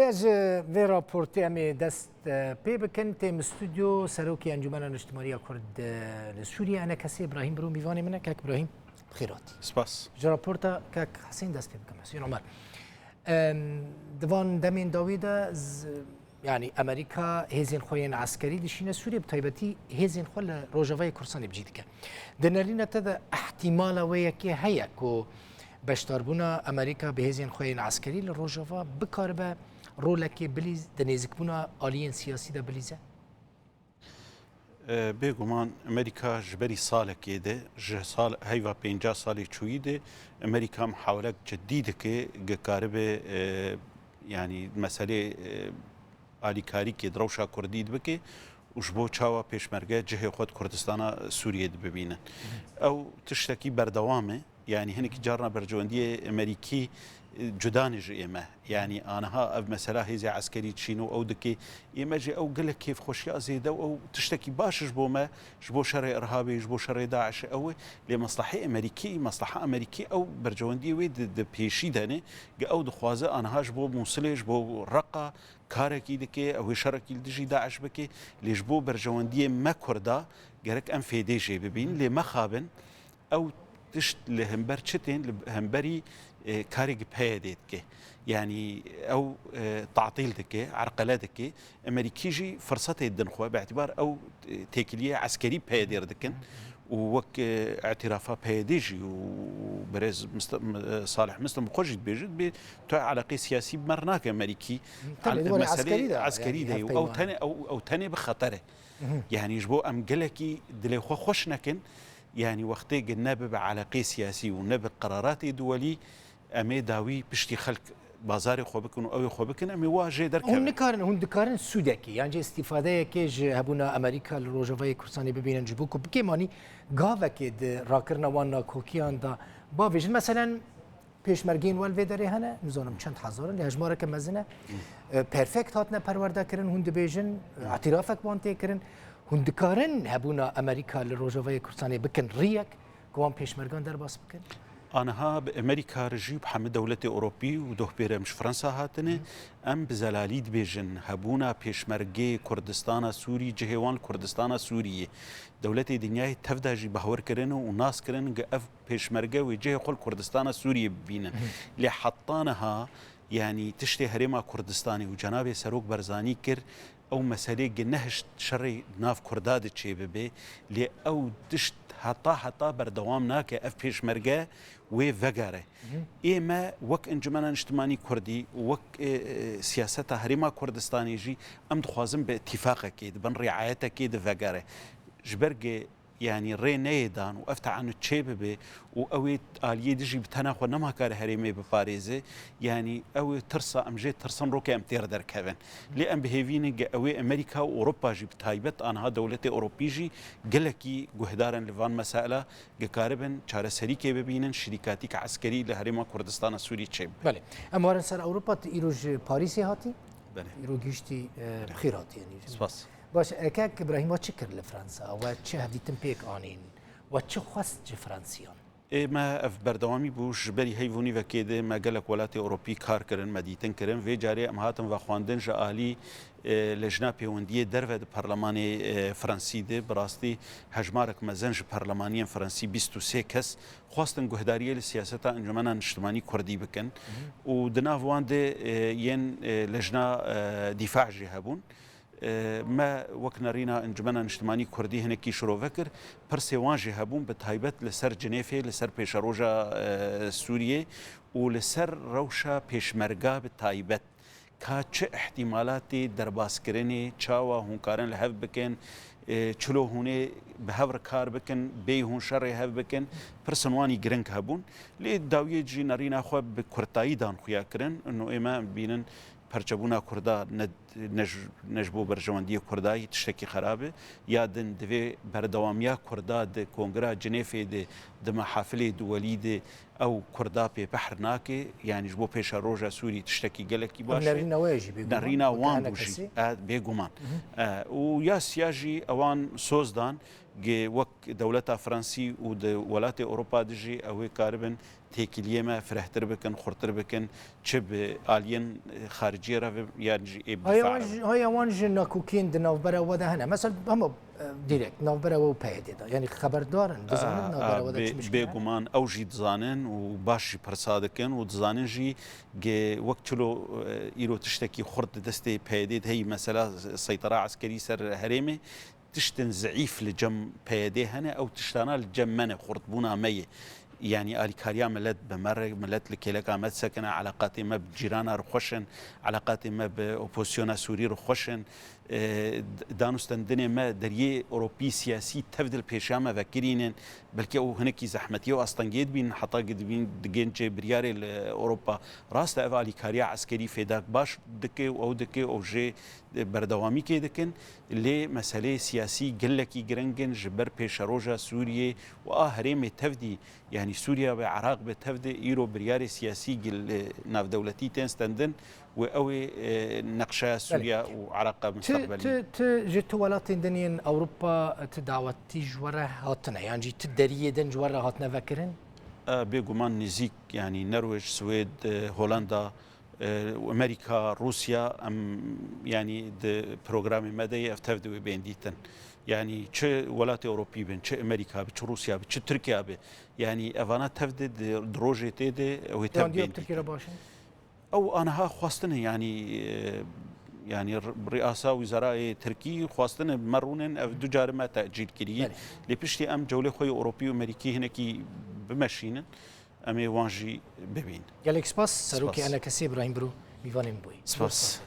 از وی راپورتی امی دست پی بکن تیم استودیو سروکی انجمن اجتماعی کرد لسوریه انا کسی ابراهیم برو میوانی منه که ابراهیم بخیراتی سپاس جا راپورتا که حسین دست پی بکن مسیون عمر دوان دمین داویدا يعني امريكا هزين خوين عسكري دشينا سوريا بطيبتي هزين خل روجافاي كورساني بجيدك دنالينا تذا احتمال وياكي هياكو بشتربونا امريكا بهزين خوين عسكري لروجافا بكاربه رولكي بليز دنيزكبونا الين سياسي ده بليزه بێگومان ئەمریکا ژبەری ساڵێکێ دێ ساڵ هەیوا 50 ساڵی چووی دێ ئەمریکا محاولەك جدی دەکێ گەکاربێ ینی مەسەلێ ئالیکاریکێ درەوشا کوردی بکێ وش بۆ چاوە پێشمەرگە جهێ خۆت کوردستانە سووریێ ببینن ئەو تشتێکی بەردەوامێ یعنی هەنێکی جارنا بەرجەوەندیە ئەمریکی جدانێژ ئێمە یعنی ئانەها ئەو مەسەلا هێزی عسکەری چین و ئەو دکێ ئێمەژێ ئەو گەلە کێف خۆشییا زێدە و ئەو تشتێکی باشش بۆمە ژ بۆ شەڕێ ئەرهابێ ژ بۆ شەڕێ داعش ئەوێ لێ مەسلحەی ئەمریکی مەسلحە ئەمریکی ئەو بەرجەوەندی وێ پێشی دەنێ گە ئەو دخوازە ئانەهاش بۆ مووسلێش بۆ ڕقا کارێکی دکێ ئەوێ شەڕێکی دژی داعش بکێ لێش بۆ بەرژەوەندیە مە کووردا گەرەک ئەم فێدێژێ ببین لێ مەخابن ئەو تشت لە هەمبەر چتێن هەمبەری كاريج بهاديتك يعني او تعطيل دكي عرقله دكي امريكيجي فرصته الدنخوه باعتبار او تيكليه عسكري بهادير دكن ووك اعترافها بهاديجي وبرز صالح مسلم خوجي بيجد علاقه سياسي بمرناك امريكي على عسكري ده او تاني بخطره يعني يجبو ام قلكي دلي خوش نكن يعني وقتي قلنا بعلاقه سياسي ونبي قرارات دولي امي داوي بشتي خلق بازاري خو بكن او خو بكن امي واجه درك هون دكارن سودكي يعني استفاده كيج هبونا امريكا الروجافاي كورساني ببينن جبوكو بكيماني غافكيد راكرنا وانا كوكيان دا با فيجن مثلا پێشمەرگین وەلێدەرێ هەنە نزانم چەند حەزارن لە هەژمارەکە مەزنە پەرفێکت هاتنە پەروەردەکردن هون دەبێژن اعترافێک بۆن تێکردن هون دکارن هەبوونە ئەمریکا لە ڕۆژەڤەیە کوردستانی بکەن ڕیەک کەوان پێشمەرگان دەرباس بکەن أنها بأمريكا رجيب حمد دولة أوروبي ودوه بيرمش فرنسا هاتنه أم بزلاليد بيجن هبونا بيشمرجي كردستان سوري جهوان كردستان سورية دولة دنيا تفداجي بهور كرنه وناس كرن أف بيشمرجي وجه قل كردستان سورية بينا لحطانها يعني تشتي هرما كردستاني وجناب سروق برزاني كر أو مسألة جنهش شري ناف كرداد تشيبه لي أو تشت حتا بردوام ناکه اف پیشمرگه و وگاره ایما وک انجمن اجتماعی کردی وک سیاست هرما کردستانی جی ام دخوازم به اتفاق کید بن رعایت کید وگاره جبرگه يعني رينيدان وافتح عنه تشيبه واوي اليه دجي بتناخو نما كار هريمي بباريزي يعني اوي ترسا امجي ترسن روكي امتير در كفن لان بهيفينج اوي امريكا واوروبا جي بتايبت انها دولتي اوروبيجي قلكي جهدارن لفان مساله قاربن چاره سريكي ببينن شركاتي عسكري لهريما كردستان سوري تشيب بله اما رنسر اوروبا ايروج باريسي هاتي بله ايروجيشتي بخيرات يعني سپاس باش اكاك ابراهيم واتشكر لفرنسا واتش هديتم بيك انين واتش خواست فرنسيان ما اف بردوامی بوش بری هیوونی و کده ما گلک ولات اوروپی کار کردن مدیتن کردن و جاری ام هاتن و خواندن جالی لجنه پیوندی درود پارلمان فرانسی ده براستی هجمارک مزنج پارلمانی فرانسی 23 کس خواستن گهداری سیاست انجمن اجتماعی کردی بکن و دناوان ده ین لجنه دفاع جهبون ما وكنارينا انجمنا اجتماعي كردي هناكي شروع فكر برسيوان جهبون بتايبت لسر جنيفي لسر بيشروجا سوريا ولسر روشا بيشمرقا بتايبت كاتش احتمالات درباسكريني تشاوا هونكارن لهف بكن چلو هونه به هور کار بکن بی هون شر هف بکن پرسنوانی گرنگ هبون لی داویه جی نارینا خو به کورتایی دان خویا کرن انه ایما بینن پرچبونا کردا نجبو برجواندی کردایی تشکی خرابه یادن دوی بردوامیا کردا د کنگره جنیفه د محافل دولی د او کردا په بحر ناکه یعنی جبو پیش روجا سوری تشکی گلکی باشه نارینا واجی نارینا وان بوجی بيغومان و يا سياجي اوان سوزدان جي وك دولة فرنسي ودولات أوروبا دجي أو كاربن تيكليما فرحتر بكن خرطر بكن تشب آلين خارجية رف يعني هاي وانج ناكوكين دنافبرا وده هنا مثلا هم ديريكت نافبرا و بيدي يعني خبردارن دزانن نافبرا وده چی مشكلة بيغمان أو جي دزانن وباش برسادكن ودزانن جي جي وقتلو إيرو تشتكي خرط دستي بيدي هي مثلا سيطرة عسكري سر هريمي تشتن زعيف لجم بيدي هنا أو تشتانا لجم منه خرط بونا ميه يعني الكاريا ملت بمر ملت لكيلك عمد سكن علاقات ما بجيرانا رخوشن علاقات ما بأوبوزيونا سوري رخوشن دانستن دنيا ما دريه أوروبي سياسي تفضل بيشامة فكرين بلكي أو هناك زحمتي وأصلا جيد بين حتى قد بين دجين برياري لأوروبا راست أفعالي كاريا عسكري فداك باش دكي أو جي بردوامي كي دكن اللي مسألة سياسي قلكي جرنجن جبر بيشاروجا سوريا وآهرين تفدي يعني سوريا والعراق بتفدي إيرو برياري سياسي قل ناف دولتي تنستندن وأوي نقشة سوريا وعراق مستقبلي. جت ولاتين دنيا أوروبا تدعوتي جواره هاتنا يعني جت تدريه دن جواره هاتنا فكرن؟ بيجومان نزيك يعني نرويج سويد هولندا وأمريكا روسيا يعني ده برنامج مدى افتفدوا بينديتن يعني چه ولات أوروبي بين چه أمريكا بين چه روسيا بين چه تركيا بين يعني أفانا تفدد دروجة تيده ويتبين تركيا باشن أو أنا ها خواستنه يعني رئاسة وزراء تركي خواستنه مرونن دو جار ما تأجيل كريه لبشتي أم جولة خوي أوروبي وأمريكي هناكي بمشينن أمي وانجي ببين. يالك سباس سروكي أنا كسي إبراهيم برو ميفانين بوي. سباس.